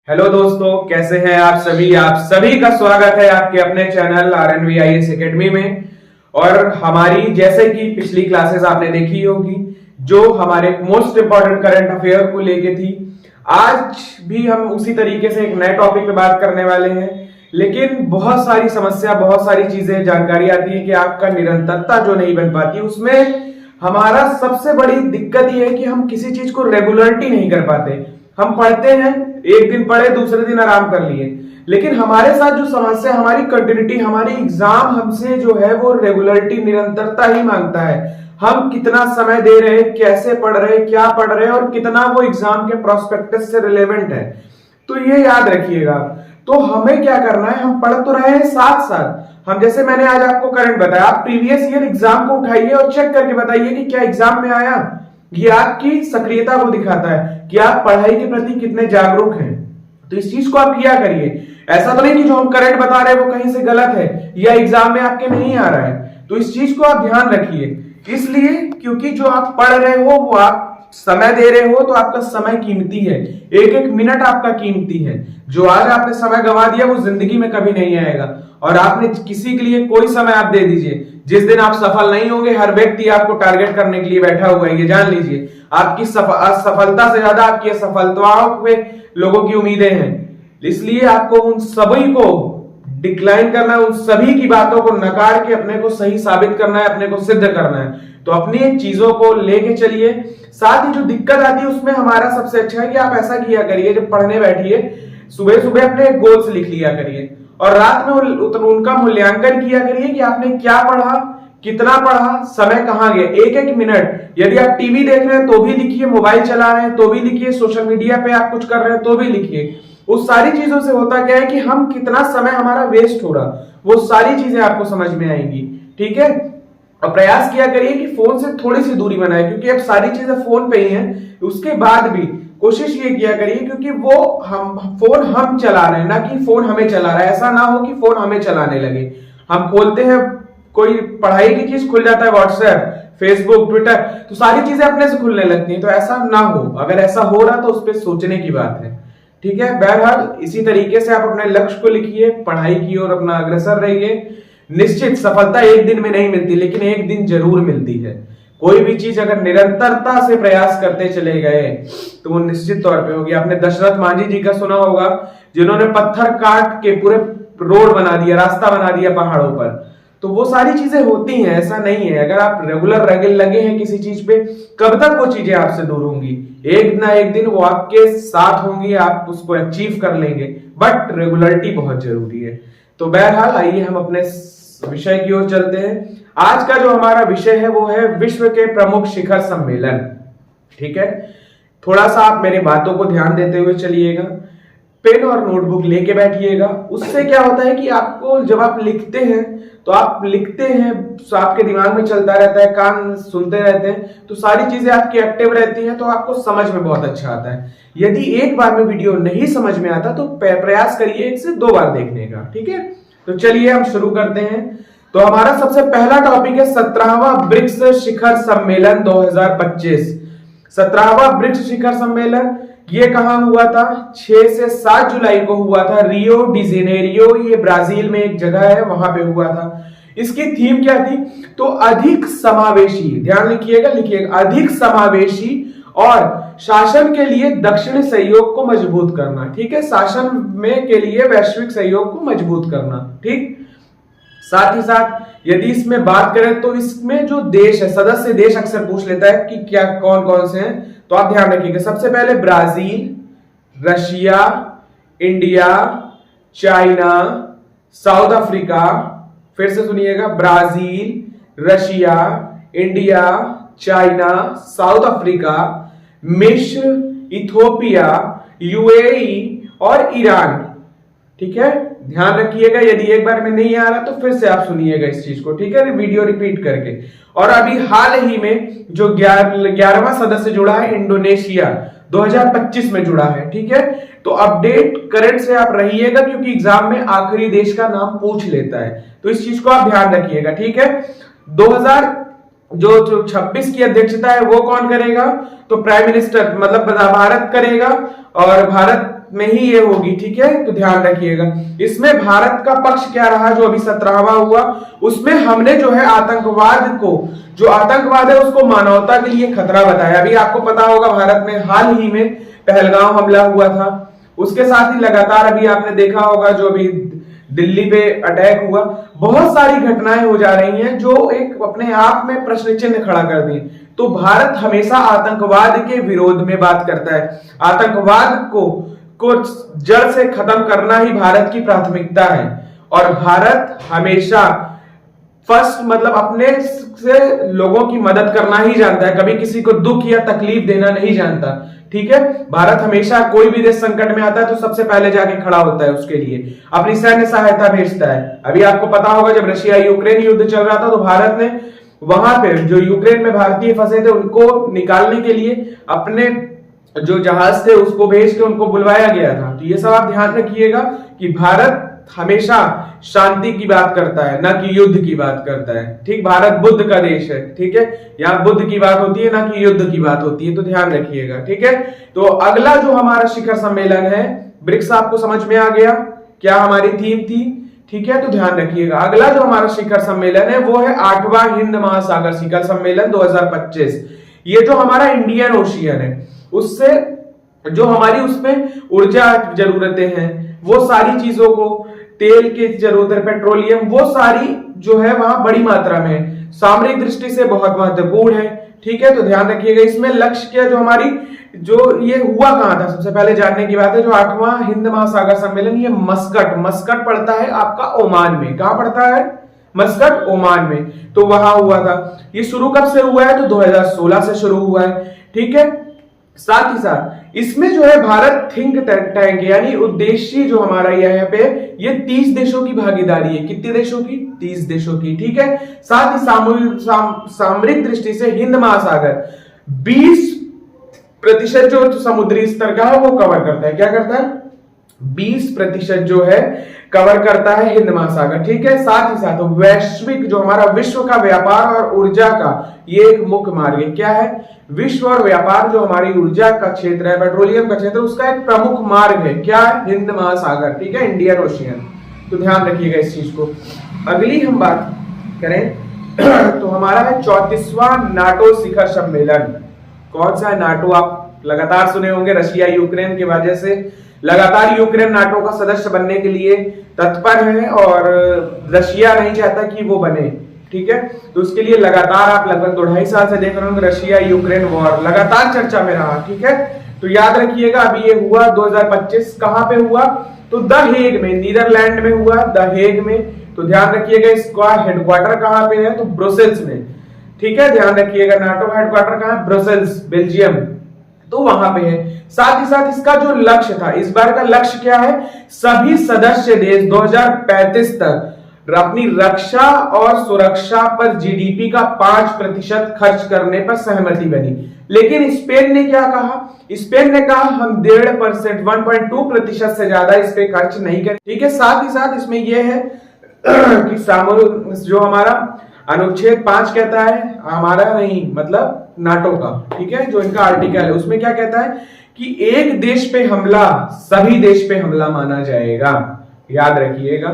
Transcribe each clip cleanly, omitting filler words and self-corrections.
Hello दोस्तों, कैसे हैं आप सभी का स्वागत है आपके अपने चैनल RNVIS एकेडमी में। और हमारी जैसे कि पिछली क्लासेस आपने देखी होगी जो हमारे मोस्ट इंपॉर्टेंट करंट अफेयर को लेके थी, आज भी हम उसी तरीके से एक नए टॉपिक पे बात करने वाले हैं। लेकिन बहुत सारी समस्या, बहुत सारी चीजें जानकारी आती है कि आपका निरंतरता जो नहीं बन पाती, उसमें हमारा सबसे बड़ी दिक्कत यह है कि हम किसी चीज को रेगुलरिटी नहीं कर पाते। हम पढ़ते हैं, एक दिन पढ़े दूसरे दिन आराम कर लिए, लेकिन हमारे साथ जो समस्या, हमारी कंटिन्यूटी, हमारी एग्जाम हमसे जो है वो रेगुलरिटी, निरंतरता ही मांगता है। हम कितना समय दे रहे, कैसे पढ़ रहे, क्या पढ़ रहे और कितना वो एग्जाम के प्रोस्पेक्टस से रिलेवेंट है, तो ये याद रखिएगा। तो हमें क्या करना है, हम पढ़ तो रहे हैं, साथ साथ हम, जैसे मैंने आज आपको करंट बताया, आप प्रीवियस ईयर एग्जाम को उठाइए और चेक करके बताइए कि क्या एग्जाम में आया। ये आपकी सक्रियता को दिखाता है कि आप पढ़ाई के प्रति कितने जागरूक हैं। तो इस चीज को आप किया करिए। ऐसा तो नहीं कि जो हम करंट बता रहे हैं वो कहीं से गलत है या एग्जाम में आपके नहीं आ रहा है, तो इस चीज को आप ध्यान रखिए। इसलिए क्योंकि जो आप पढ़ रहे हो वो आप समय दे रहे हो, तो आपका समय कीमती है, एक एक मिनट आपका कीमती है। जो आज आपने समय गंवा दिया वो जिंदगी में कभी नहीं आएगा। और आपने किसी के लिए कोई समय आप दे दीजिए, जिस दिन आप सफल नहीं होंगे, हर व्यक्ति आपको टारगेट करने के लिए बैठा हुआ है, ये जान लीजिए। आपकी असफलता से ज्यादा आपकी असफलताओं पे लोगों की उम्मीदें हैं। इसलिए आपको उन सभी को डिक्लाइन करना है, उन सभी की बातों को नकार के अपने को सही साबित करना है, अपने को सिद्ध करना है। तो अपनी चीजों को लेके चलिए। साथ ही जो दिक्कत आती है उसमें हमारा सबसे अच्छा है कि आप ऐसा किया करिए, जब पढ़ने बैठिए सुबह सुबह अपने गोल्स लिख लिया करिए और रात में उनका मूल्यांकन किया करिए कि आपने क्या पढ़ा, कितना पढ़ा, समय कहां गया, एक एक मिनट। यदि आप टीवी देख रहे हैं तो भी लिखिए, मोबाइल चला रहे हैं तो भी लिखिए, सोशल मीडिया पे आप कुछ कर रहे हैं तो भी लिखिए। उस सारी चीजों से होता क्या है कि हम कितना समय हमारा वेस्ट हो रहा, वो सारी चीजें आपको समझ में आएंगी। ठीक है, और प्रयास किया करिए कि फोन से थोड़ी सी दूरी बनाए, क्योंकि अब सारी चीजें फोन पे ही हैं। उसके बाद भी कोशिश ये किया करिए, क्योंकि वो फोन हम चला रहे हैं, ना कि फोन हमें चला रहा है। ऐसा ना हो कि फोन हमें चलाने लगे। हम खोलते हैं, कोई पढ़ाई की चीज खुल जाता है, व्हाट्सएप, फेसबुक, ट्विटर, तो सारी चीजें अपने से खुलने लगती हैं। तो ऐसा ना हो, अगर ऐसा हो रहा तो उस पर सोचने की बात है। ठीक है, बहरहाल इसी तरीके से आप अपने लक्ष्य को लिखिए, पढ़ाई की ओर अपना अग्रसर रहिए। निश्चित सफलता एक दिन में नहीं मिलती, लेकिन एक दिन जरूर मिलती है। कोई भी चीज अगर निरंतरता से प्रयास करते चले गए तो वो निश्चित तौर पे होगी। आपने दशरथ मांझी जी का सुना होगा, जिन्होंने पत्थर काट के पूरे रोड बना दिया, रास्ता बना दिया पहाड़ों पर। तो वो सारी चीजें होती हैं, ऐसा नहीं है। अगर आप रेगुलर लगे हैं किसी चीज पे, कब तक वो चीजें आपसे दूर होंगी? एक ना एक दिन वो आपके साथ होंगी, आप उसको अचीव कर लेंगे। बट रेगुलरिटी बहुत जरूरी है। तो बहरहाल आइए हम अपने विषय की ओर चलते हैं। आज का जो हमारा विषय है वो है विश्व के प्रमुख शिखर सम्मेलन। ठीक है, थोड़ा सा आप मेरे बातों को ध्यान देते हुए चलिएगा, पेन और नोटबुक लेके बैठिएगा। उससे क्या होता है कि आपको जब आप लिखते हैं तो आपके दिमाग में चलता रहता है, कान सुनते रहते हैं, तो सारी चीजें आपकी एक्टिव रहती हैं, तो आपको समझ में बहुत अच्छा आता है। यदि एक बार में वीडियो नहीं समझ में आता तो प्रयास करिए 1 से 2 बार देखने का। ठीक है, तो चलिए हम शुरू करते हैं। तो हमारा सबसे पहला टॉपिक है 17वां ब्रिक्स शिखर सम्मेलन 2025। 17वां ब्रिक्स शिखर सम्मेलन ये कहां हुआ था? 6 से 7 जुलाई को हुआ था, रियो डी जेनेरियो, ये ब्राजील में एक जगह है, वहां पे हुआ था। इसकी थीम क्या थी? तो अधिक समावेशी, ध्यान लिखिएगा, अधिक समावेशी और शासन के लिए दक्षिणी सहयोग को मजबूत करना। ठीक है, शासन में के लिए वैश्विक सहयोग को मजबूत करना। ठीक, साथ ही साथ यदि इसमें बात करें तो इसमें जो देश है, सदस्य देश अक्सर पूछ लेता है कि क्या कौन कौन से हैं, तो आप ध्यान रखिएगा। सबसे पहले Brazil, Russia, India, China, south Africa. फिर से सुनिएगा, Brazil, Russia, India, China, south Africa, मिस्र, इथोपिया, यूएई और ईरान। ठीक है, ध्यान रखिएगा। यदि एक बार में नहीं आ रहा तो फिर से आप सुनिएगा इस चीज को। ठीक है, वीडियो रिपीट करके। और अभी हाल ही में जो 11वां सदस्य जुड़ा है, इंडोनेशिया, 2025 में जुड़ा है। ठीक है, तो अपडेट करंट से आप रहिएगा, क्योंकि एग्जाम में आखिरी देश का नाम पूछ लेता है, तो इस चीज को आप ध्यान रखिएगा। ठीक है, 2026 की अध्यक्षता है वो कौन करेगा? तो प्राइम मिनिस्टर, मतलब भारत करेगा। और भारत में ही ये होगी, ठीक है, तो ध्यान रखिएगा। इसमें भारत का पक्ष क्या रहा, जो अभी 17वां हुआ, उसमें हमने जो है आतंकवाद को, जो आतंकवाद है उसको मानवता के लिए खतरा बताया। अभी आपको पता होगा भारत में हाल ही में पहलगांव हमला हुआ था, उसके साथ ही लगातार अभी आपने देखा होगा जो अभी दिल्ली पे अटैक हुआ, बहुत सारी घटनाएं हो जा रही हैं जो एक अपने आप में प्रश्न चिन्ह खड़ा कर दी। तो भारत हमेशा आतंकवाद के विरोध में बात करता है। आतंकवाद को जड़ से खत्म करना ही भारत की प्राथमिकता है, और भारत हमेशा फर्स्ट मतलब अपने से लोगों की मदद करना ही जानता है, कभी किसी को दुख या तकलीफ देना नहीं जानता, ठीक है। भारत हमेशा कोई भी देश संकट में आता है तो सबसे पहले जाके खड़ा होता है, उसके लिए अपनी सैन्य सहायता भेजता है। अभी आपको पता होगा जब रशिया यूक्रेन युद्ध चल रहा था तो भारत ने वहां पे जो यूक्रेन में भारतीय फंसे थे उनको निकालने के लिए अपने जो जहाज थे उसको भेज के उनको बुलवाया गया था। तो ये सब आप ध्यान रखिएगा कि भारत हमेशा शांति की बात करता है, ना कि युद्ध की बात करता है, ठीक। भारत बुद्ध का देश है, ठीक है, यहाँ बुद्ध की बात होती है ना कि युद्ध की बात होती है, तो ध्यान रखिएगा, ठीक है। तो अगला जो हमारा शिखर सम्मेलन है ब्रिक्स, आपको समझ में आ गया क्या हमारी थीम थी, ठीक है। तो ध्यान रखिएगा अगला जो हमारा शिखर सम्मेलन है वो है 8वां हिंद महासागर शिखर सम्मेलन 2025। ये जो हमारा इंडियन ओशियन है उससे जो हमारी उसमें ऊर्जा जरूरतें हैं, वो सारी चीजों को, तेल की जरूरत है, पेट्रोलियम, वो सारी जो है वहां बड़ी मात्रा में सामरिक दृष्टि से बहुत महत्वपूर्ण है, ठीक है। तो ध्यान रखिएगा इसमें लक्ष्य क्या, जो हमारी जो ये हुआ कहां था, सबसे पहले जानने की बात है। जो 8वां हिंद महासागर सम्मेलन ये मस्कट पड़ता है आपका ओमान में। कहां पड़ता है? मस्कट, ओमान में। तो वहां हुआ था। ये शुरू कब से हुआ है? तो 2016 से शुरू हुआ है, ठीक है। साथ ही साथ इसमें जो है भारत थिंक टैंक यानी उद्देश्य जो हमारा यहाँ पे ये 30 देशों की भागीदारी है। कितने देशों की? 30 देशों की, ठीक है। साथ ही सामरिक दृष्टि से हिंद महासागर 20% जो समुद्री स्तर का है वो कवर करता है। क्या करता है? 20% जो है कवर करता है हिंद महासागर, ठीक है। साथ ही साथ वैश्विक जो हमारा विश्व का व्यापार और ऊर्जा का ये एक मुख्य मार्ग है। क्या है? विश्व और व्यापार जो हमारी ऊर्जा का क्षेत्र है, पेट्रोलियम का क्षेत्र, उसका एक प्रमुख मार्ग है। क्या है? हिंद महासागर, ठीक है, इंडियन ओशियन। तो ध्यान रखिएगा इस चीज को। अगली हम बात करें तो हमारा है 34वां नाटो शिखर सम्मेलन। कौन सा है? नाटो। आप लगातार सुने होंगे, रशिया यूक्रेन की वजह से लगातार यूक्रेन नाटो का सदस्य बनने के लिए तत्पर है और रशिया नहीं चाहता कि वो बने, ठीक है। तो उसके लिए लगातार आप लगभग 2.5 साल से देख रहे होंगे रशिया यूक्रेन वॉर लगातार चर्चा में रहा, ठीक है। तो याद रखिएगा अभी ये हुआ 2025। कहां पे हुआ? तो द हेग में, नीदरलैंड में हुआ, द हेग में। तो ध्यान रखिएगा इसका हेडक्वार्टर कहां पे है? तो ब्रुसेल्स में, ठीक है। ध्यान रखिएगा नाटो का हेडक्वार्टर कहां है? ब्रुसेल्स, बेल्जियम, तो वहां पे है। साथ ही साथ इसका जो लक्ष्य था, इस बार का लक्ष्य क्या है? सभी सदस्य देश 2035 तक अपनी रक्षा और सुरक्षा पर जीडीपी का 5% खर्च करने पर सहमति बनी। लेकिन स्पेन ने क्या कहा? स्पेन ने कहा हम 1.5%, 1.2% से ज्यादा इस पे खर्च नहीं करें, ठीक है। साथ ही साथ इसमें यह है कि जो हमारा अनुच्छेद 5 कहता है, हमारा नहीं मतलब नाटो का, ठीक है, जो इनका आर्टिकल है उसमें क्या कहता है कि एक देश पे हमला सभी देश पे हमला माना जाएगा। याद रखिएगा,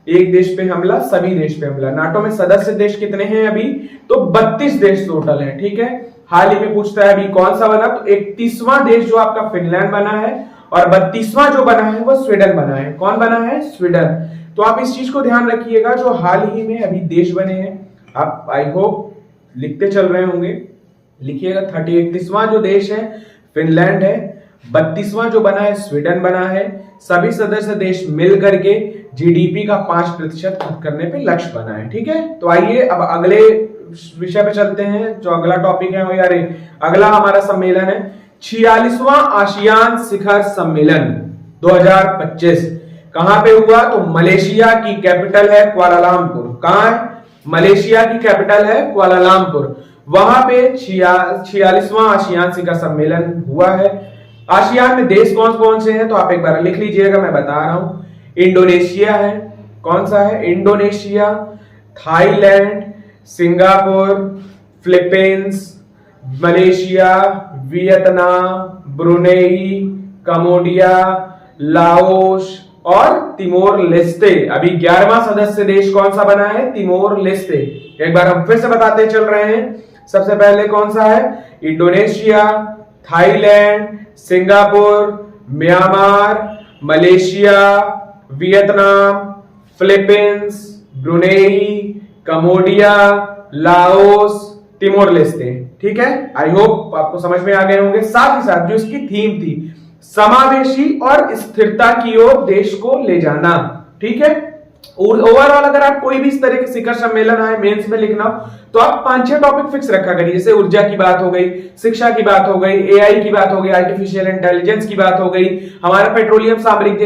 एक देश पे हमला सभी देश पे हमला। नाटो में सदस्य देश कितने हैं अभी? तो 32 देश टोटल हैं, ठीक है। हाल ही में पूछता है अभी कौन सा बना, तो 31वां देश जो आपका फिनलैंड बना है और 32वां जो बना है वो स्वीडन बना है। कौन बना है? स्वीडन। तो आप इस चीज को ध्यान रखिएगा, जो हाल ही में अभी देश बने हैं, आप आई होप लिखते चल रहे होंगे, लिखिएगा। 31वां जो देश है फिनलैंड है, 32वां जो बना है स्वीडन बना है। सभी सदस्य देश मिल करके जीडीपी का 5% खर्च करने पे लक्ष्य बना है, ठीक है। तो आइए अब अगले विषय पे चलते हैं। जो अगला टॉपिक है वो यार अगला हमारा सम्मेलन है 46वां आसियान शिखर सम्मेलन 2025। कहां पे हुआ? तो मलेशिया की कैपिटल है कुआलालंपुर। कहां है? मलेशिया की कैपिटल है कुआलालंपुर। वहां पे 46वां आसियान शिखर सम्मेलन हुआ है। आसियान में देश कौन कौन से हैं? तो आप एक बार लिख लीजिएगा, मैं बता रहा हूं। इंडोनेशिया है। कौन सा है? Indonesia, Thailand, Singapore, Philippines, Malaysia, Vietnam, Brunei, Cambodia, Laos और तिमोर लेस्ते। अभी 11वां सदस्य देश कौन सा बना है? Timor Leste. एक बार हम फिर से बताते चल रहे हैं। सबसे पहले कौन सा है? Indonesia, Thailand, Singapore, Myanmar, Malaysia, Vietnam, Philippines, Brunei, Cambodia, Laos, Timor Leste. ठीक है, आई होप आपको समझ में आ गए होंगे। साथ ही साथ जो इसकी थीम थी, समावेशी और स्थिरता की ओर देश को ले जाना। ठीक है, ओवरऑल अगर आप कोई भी इस तरह के शिखर सम्मेलन आए मेंस में लिखना तो आप 5-6 टॉपिक फिक्स रखा करिए। जैसे ऊर्जा की बात हो गई, शिक्षा की बात हो गई, एआई की बात हो गई, आर्टिफिशियल इंटेलिजेंस की बात हो गई, हमारा पेट्रोलियम सामरिक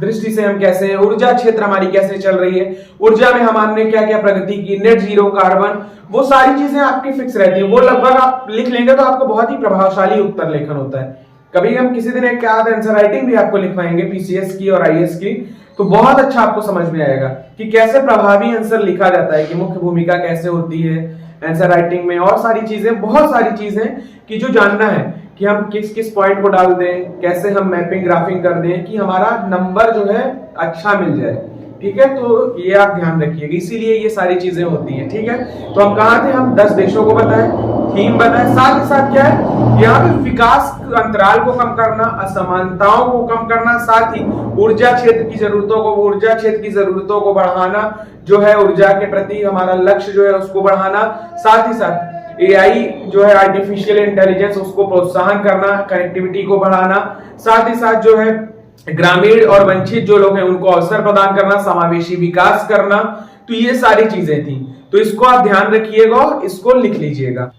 दृष्टि से हम कैसे हैं, ऊर्जा क्षेत्र हमारी कैसे चल रही है, ऊर्जा में हमारे क्या क्या प्रगति की, नेट जीरो कार्बन, वो सारी चीजें आपकी फिक्स रहती है। वो लगभग आप लिख लेंगे तो आपको बहुत ही प्रभावशाली उत्तर लेखन होता है। कभी हम किसी दिन एक आंसर राइटिंग भी आपको लिखवाएंगे पीसीएस की और आईएएस की, तो बहुत अच्छा आपको समझ में आएगा कि कैसे प्रभावी आंसर लिखा जाता है, कि मुख्य भूमिका कैसे होती है आंसर राइटिंग में, और सारी चीजें, बहुत सारी चीजें कि जो जानना है कि हम किस किस पॉइंट को डाल दें, कैसे हम मैपिंग ग्राफिंग कर दें कि हमारा नंबर जो है अच्छा मिल जाए। ठीक है, तो ये आप ध्यान रखिएगा, इसीलिए ये सारी चीजें होती हैं। ठीक है, तो हम कहाँ थे? हम 10 देशों को बताएं, थीम बताएं, साथ ही साथ क्या है यहाँ पे विकास अंतराल को कम करना, असमानताओं को कम करना, साथ ही ऊर्जा क्षेत्र की जरूरतों को बढ़ाना, जो है ऊर्जा के प्रति हमारा लक्ष्य जो है उसको बढ़ाना, साथ ही साथ एआई जो है आर्टिफिशियल इंटेलिजेंस उसको प्रोत्साहन करना, कनेक्टिविटी को बढ़ाना, साथ ही साथ जो है ग्रामीण और वंचित जो लोग हैं उनको अवसर प्रदान करना, समावेशी विकास करना। तो ये सारी चीजें थी, तो इसको आप ध्यान रखिएगा, इसको लिख लीजिएगा।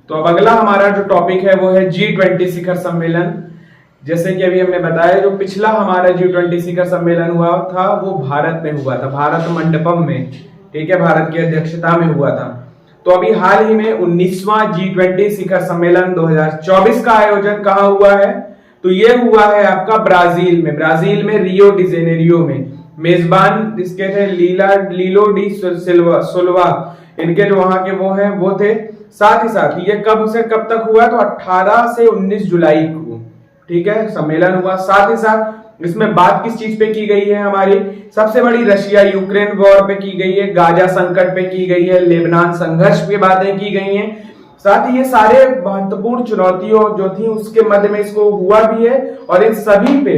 तो अब अगला हमारा जो टॉपिक है वो है G20 शिखर सम्मेलन। जैसे कि अभी हमने बताया, जो पिछला हमारा G20 शिखर सम्मेलन हुआ था वो भारत में हुआ था, भारत मंडपम में। ठीक है, भारत की अध्यक्षता में हुआ था। तो अभी हाल ही में 19वां G20 शिखर सम्मेलन 2024 का आयोजन कहाँ हुआ है? तो ये हुआ है आपका ब्राजील में रियो डी जेनेरियो में। मेजबान इसके थे लीलो डी सिल्वा, इनके जो वहां के वो थे। साथ ही साथ ये कब से कब तक हुआ? तो 18 से 19 जुलाई को, ठीक है, सम्मेलन हुआ। साथ ही साथ इसमें बात किस चीज पे की गई है? हमारी सबसे बड़ी रशिया यूक्रेन वॉर पे की गई है, गाजा संकट पे की गई है, लेबनान संघर्ष पे बातें की गई हैं। साथ ही ये सारे महत्वपूर्ण चुनौतियों जो थी उसके मध्य में इसको हुआ भी है, और इन सभी पे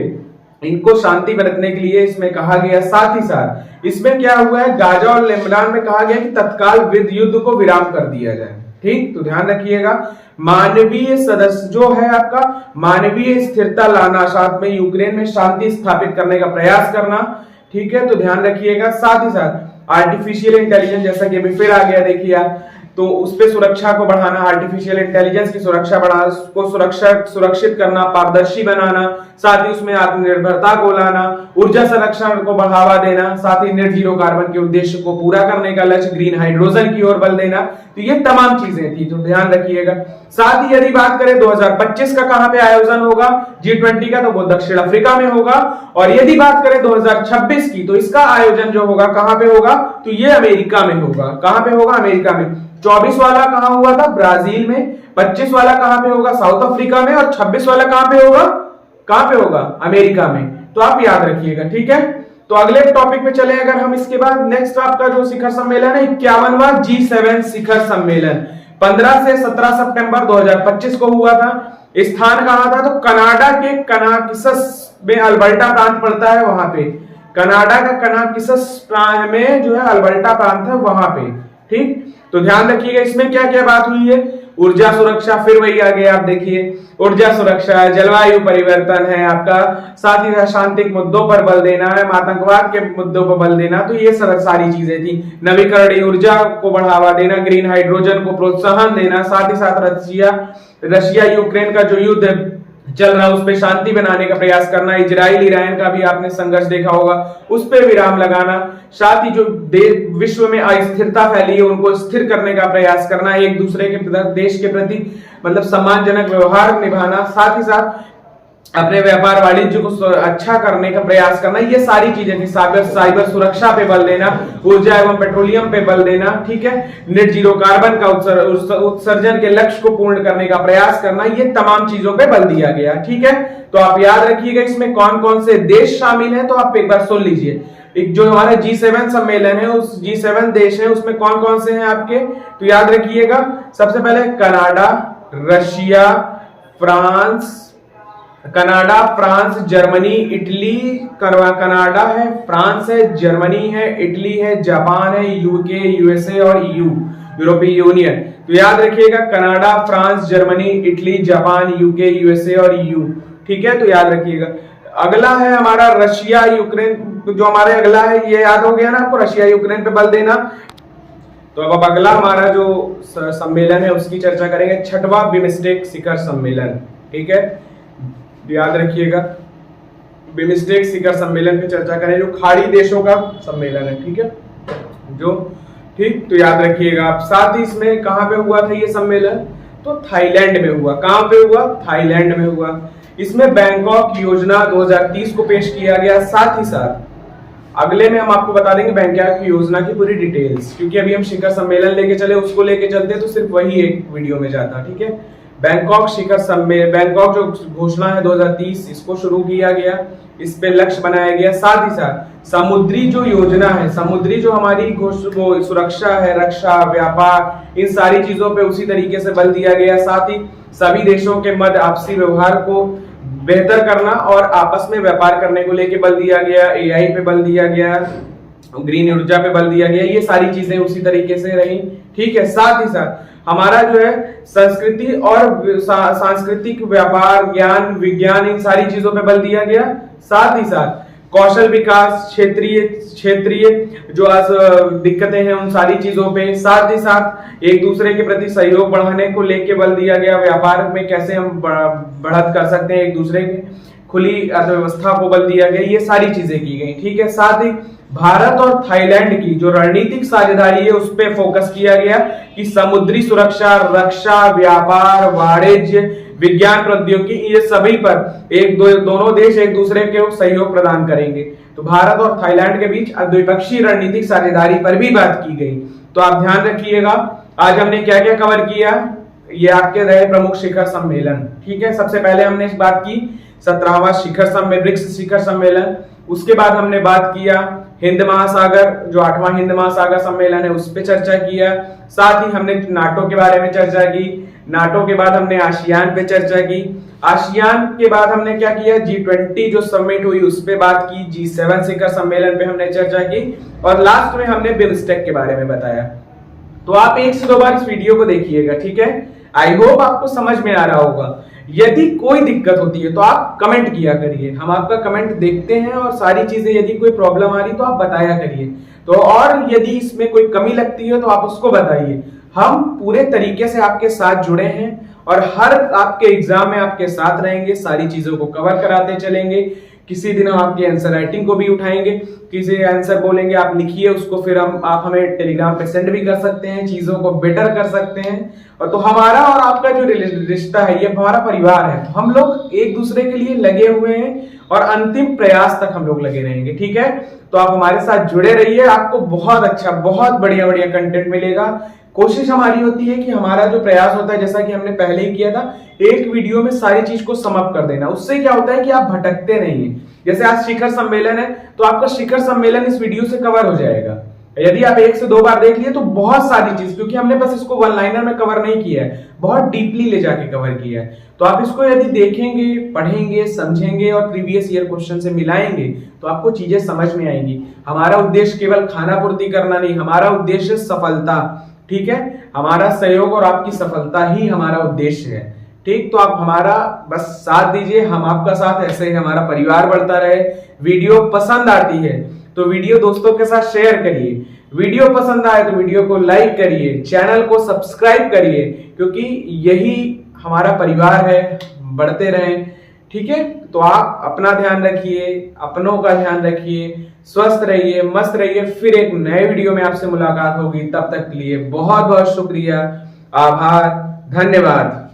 इनको शांति बरतने के लिए इसमें कहा गया। साथ ही साथ इसमें क्या हुआ है? गाजा और लेबनान में कहा गया कि तत्काल युद्ध को विराम कर दिया जाए। ठीक, तो ध्यान रखिएगा, मानवीय सदस्य जो है आपका मानवीय स्थिरता लाना, साथ में यूक्रेन में शांति स्थापित करने का प्रयास करना। ठीक है, तो ध्यान रखिएगा। साथ ही साथ आर्टिफिशियल इंटेलिजेंस, जैसा कि अभी फिर आ गया, देखिए आप, तो उस पे सुरक्षा को बढ़ाना, आर्टिफिशियल इंटेलिजेंस की सुरक्षा बढ़ाना, उसको सुरक्षित करना, पारदर्शी बनाना, साथ ही उसमें आत्मनिर्भरता को लाना, ऊर्जा संरक्षण को बढ़ावा देना, साथ ही नेट जीरो कार्बन के उद्देश्य को पूरा करने का लक्ष्य, ग्रीन हाइड्रोजन की ओर बल देना। तो ये तमाम चीजें थी, तो ध्यान रखिएगा। साथ ही यदि बात करें 2025 का कहां पे आयोजन होगा G20 का, तो वो दक्षिण अफ्रीका में होगा। और यदि बात करें 2026 की, तो इसका आयोजन जो होगा कहां पे होगा? तो ये अमेरिका में होगा। कहां पे होगा? अमेरिका में। 24 वाला कहां हुआ था? ब्राजील में। 25 वाला कहां पे होगा? साउथ अफ्रीका में। और 26 वाला कहां पे होगा? कहां पे होगा? अमेरिका में। तो आप याद रखिएगा, ठीक है। तो अगले टॉपिक पे चले अगर हम, इसके बाद नेक्स्ट आपका जो शिखर सम्मेलन है 51वां G7 शिखर सम्मेलन 15 से 17 सितंबर 2025 को हुआ था। स्थान कहां था? तो कनाडा के कनाकिसस में, अल्बर्टा प्रांत पड़ता है वहां पे। कनाडा का कनाकिसस में जो है अल्बर्टा प्रांत है वहां पे। ठीक, तो ध्यान रखिएगा। इसमें क्या क्या बात हुई है? ऊर्जा सुरक्षा, फिर वही आ गया, आप देखिए, ऊर्जा सुरक्षा, जलवायु परिवर्तन है आपका, साथ ही शांतिक मुद्दों पर बल देना है, आतंकवाद के मुद्दों पर बल देना। तो ये सारी चीजें थी। नवीकरणीय ऊर्जा को बढ़ावा देना, ग्रीन हाइड्रोजन को प्रोत्साहन देना, साथ ही साथ रशिया यूक्रेन का जो युद्ध चल रहा है उस पर शांति बनाने का प्रयास करना, इजराइल ईरान का भी आपने संघर्ष देखा होगा, उस पर विराम लगाना, साथ ही जो विश्व में अस्थिरता फैली है उनको स्थिर करने का प्रयास करना, एक दूसरे के देश के प्रति मतलब सम्मानजनक व्यवहार निभाना, साथ ही साथ अपने व्यापार वाणिज्य को अच्छा करने का प्रयास करना, ये सारी चीजें थी। साइबर सुरक्षा पे बल देना, ऊर्जा एवं पेट्रोलियम पे बल देना, ठीक है, नेट जीरो कार्बन का उत्सर्जन के लक्ष्य को पूर्ण करने का प्रयास करना, ये तमाम चीजों पे बल दिया गया, ठीक है। तो आप याद रखिएगा इसमें कौन कौन से देश शामिल हैं, तो आप एक बार सुन लीजिए। एक जो हमारा G7 सम्मेलन है, उस G7 देश है, उसमें कौन कौन से हैं आपके, तो याद रखिएगा सबसे पहले Canada, Russia, France, Germany, Italy, Canada है, फ्रांस है, जर्मनी है, इटली है, जापान है, यूके, यूएसए और ईयू, यूरोपीय यूनियन। तो याद रखिएगा Canada, France, Germany, Italy, Japan, UK, USA और ईयू, ठीक है। तो याद रखिएगा अगला है हमारा रशिया यूक्रेन, जो हमारे अगला है ये याद हो गया ना आपको, रशिया यूक्रेन पे बल देना। तो अब अगला हमारा जो सम्मेलन है उसकी चर्चा करेंगे, छठवां बिमस्टेक शिखर सम्मेलन, ठीक है। याद रखिएगा बिमस्टेक शिखर सम्मेलन पे चर्चा करें, जो खाड़ी देशों का सम्मेलन है, ठीक है, जो ठीक। तो याद रखिएगा आप, साथ ही इसमें कहां पे हुआ था ये सम्मेलन, तो थाईलैंड में हुआ। कहां पे हुआ, थाईलैंड में हुआ। इसमें बैंकॉक योजना 2030 को पेश किया गया। साथ ही साथ अगले में हम आपको बता देंगे बैंकॉक योजना की पूरी डिटेल्स, क्योंकि अभी हम शिखर सम्मेलन लेके चले, उसको लेके चलते तो सिर्फ वही एक वीडियो में जाता, ठीक है। बैंकॉक शिखर सम्मेलन, बैंकॉक जो घोषणा है 2030, इसको शुरू किया गया, इस पे लक्ष्य बनाया गया। साथ ही साथ समुद्री जो योजना है, समुद्री जो हमारी सुरक्षा है, रक्षा, व्यापार, इन सारी चीजों पे उसी तरीके से बल दिया गया। साथ ही सभी देशों के मध्य आपसी व्यवहार को बेहतर करना और आपस में व्यापार करने को लेके बल दिया गया। एआई पे बल दिया गया, ग्रीन ऊर्जा पे बल दिया गया, ये सारी चीजें उसी तरीके से रही, ठीक है। साथ ही साथ हमारा जो है संस्कृति और सांस्कृतिक व्यापार, ज्ञान, विज्ञान, इन सारी चीजों पे बल दिया गया। साथ ही साथ कौशल विकास, क्षेत्रीय जो आज दिक्कतें हैं उन सारी चीजों पे, साथ ही साथ एक दूसरे के प्रति सहयोग बढ़ाने को लेके बल दिया गया। व्यापार में कैसे हम बढ़त कर सकते हैं, एक दूसरे की खुली अर्थव्यवस्था को बल दिया गया, ये सारी चीजें की गई, ठीक है। साथ ही भारत और थाईलैंड की जो रणनीतिक साझेदारी है उस पर फोकस किया गया कि समुद्री सुरक्षा, रक्षा, व्यापार, वाणिज्य, विज्ञान, प्रौद्योगिकी, ये सभी पर दोनों देश एक दूसरे के सहयोग प्रदान करेंगे। तो भारत और थाईलैंड के बीच द्विपक्षीय रणनीतिक साझेदारी पर भी बात की गई। तो आप ध्यान रखिएगा आज हमने क्या क्या कवर किया, ये आपके रहे प्रमुख शिखर सम्मेलन, ठीक है। सबसे पहले हमने बात की 17वां शिखर सम्मेलन, ब्रिक्स शिखर सम्मेलन। उसके बाद हमने बात किया हिंद महासागर, जो 8वां हिंद महासागर सम्मेलन है, उस पर चर्चा किया। साथ ही हमने नाटो के बारे में चर्चा की। नाटो के बाद हमने आसियान पे चर्चा की। आसियान के बाद हमने क्या किया, G20 जो समिट हुई उस पे बात की। G7 शिखर सम्मेलन पे हमने चर्चा की और लास्ट में हमने बिमस्टेक के बारे में बताया। तो आप 1 से 2 बार इस वीडियो को देखिएगा, ठीक है। आई होप आपको समझ में आ रहा होगा। यदि कोई दिक्कत होती है तो आप कमेंट किया करिए, हम आपका कमेंट देखते हैं और सारी चीजें, यदि कोई प्रॉब्लम आ रही तो आप बताया करिए। तो और यदि इसमें कोई कमी लगती है तो आप उसको बताइए। हम पूरे तरीके से आपके साथ जुड़े हैं और हर आपके एग्जाम में आपके साथ रहेंगे, सारी चीजों को कवर कराते चलेंगे। किसी दिन हम आपकी आंसर राइटिंग को भी उठाएंगे, किसी आंसर बोलेंगे आप लिखिए उसको, फिर आप हमें टेलीग्राम पे सेंड भी कर सकते हैं, चीजों को बेटर कर सकते हैं। और तो हमारा और आपका जो रिश्ता है ये हमारा परिवार है, तो हम लोग एक दूसरे के लिए लगे हुए हैं और अंतिम प्रयास तक हम लोग लगे रहेंगे, ठीक है। तो आप हमारे साथ जुड़े रहिए, आपको बहुत अच्छा, बहुत बढ़िया बढ़िया कंटेंट मिलेगा। कोशिश हमारी होती है कि हमारा जो प्रयास होता है, जैसा कि हमने पहले ही किया था, एक वीडियो में सारी चीज को समाप्त कर देना। उससे क्या होता है कि आप भटकते नहीं है। जैसे आज शिखर सम्मेलन है तो आपका शिखर सम्मेलन इस वीडियो से कवर हो जाएगा। यदि आप 1 से 2 बार देख लिए तो बहुत सारी चीज, क्योंकि हमने बस इसको वन लाइनर में कवर नहीं किया है, बहुत डीपली ले जाके कवर किया है। तो आप इसको यदि देखेंगे, पढ़ेंगे, समझेंगे और प्रीवियस ईयर क्वेश्चन से मिलाएंगे तो आपको चीजें समझ में आएंगी। हमारा उद्देश्य केवल खाना पूर्ति करना नहीं, हमारा उद्देश्य सफलता, ठीक है। हमारा सहयोग और आपकी सफलता ही हमारा उद्देश्य है, ठीक। तो आप हमारा बस साथ दीजिए, हम आपका साथ, ऐसे ही हमारा परिवार बढ़ता रहे। वीडियो पसंद आती है तो वीडियो दोस्तों के साथ शेयर करिए, वीडियो पसंद आए तो वीडियो को लाइक करिए, चैनल को सब्सक्राइब करिए, क्योंकि यही हमारा परिवार है, बढ़ते रहें, ठीक है। तो आप अपना ध्यान रखिए, अपनों का ध्यान रखिए, स्वस्थ रहिए, मस्त रहिए। फिर एक नए वीडियो में आपसे मुलाकात होगी, तब तक के लिए बहुत बहुत शुक्रिया, आभार, धन्यवाद।